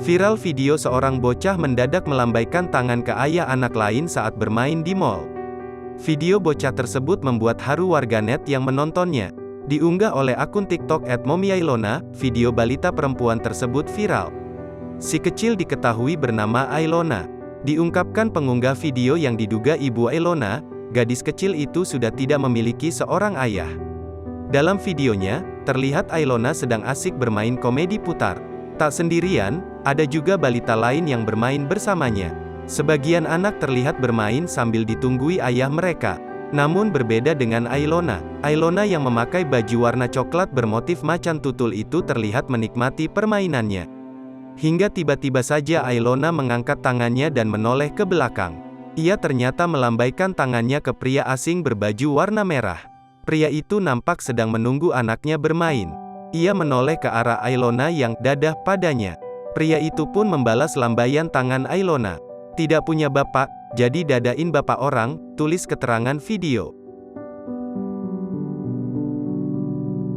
Viral video seorang bocah mendadak melambaikan tangan ke ayah anak lain saat bermain di mall. Video bocah tersebut membuat haru warganet yang menontonnya. Diunggah oleh akun TikTok @momiailona, video balita perempuan tersebut viral. Si kecil diketahui bernama Ailona. Diungkapkan pengunggah video yang diduga ibu Ailona, gadis kecil itu sudah tidak memiliki seorang ayah. Dalam videonya, terlihat Ailona sedang asik bermain komedi putar. Tak sendirian, ada juga balita lain yang bermain bersamanya. Sebagian anak terlihat bermain sambil ditunggui ayah mereka. Namun berbeda dengan Ailona. Ailona yang memakai baju warna coklat bermotif macan tutul itu terlihat menikmati permainannya. Hingga tiba-tiba saja Ailona mengangkat tangannya dan menoleh ke belakang. Ia ternyata melambaikan tangannya ke pria asing berbaju warna merah. Pria itu nampak sedang menunggu anaknya bermain. Ia menoleh ke arah Ailona yang dadah padanya. Pria itu pun membalas lambaian tangan Ailona. "Tidak punya bapak, jadi dadain bapak orang," tulis keterangan video.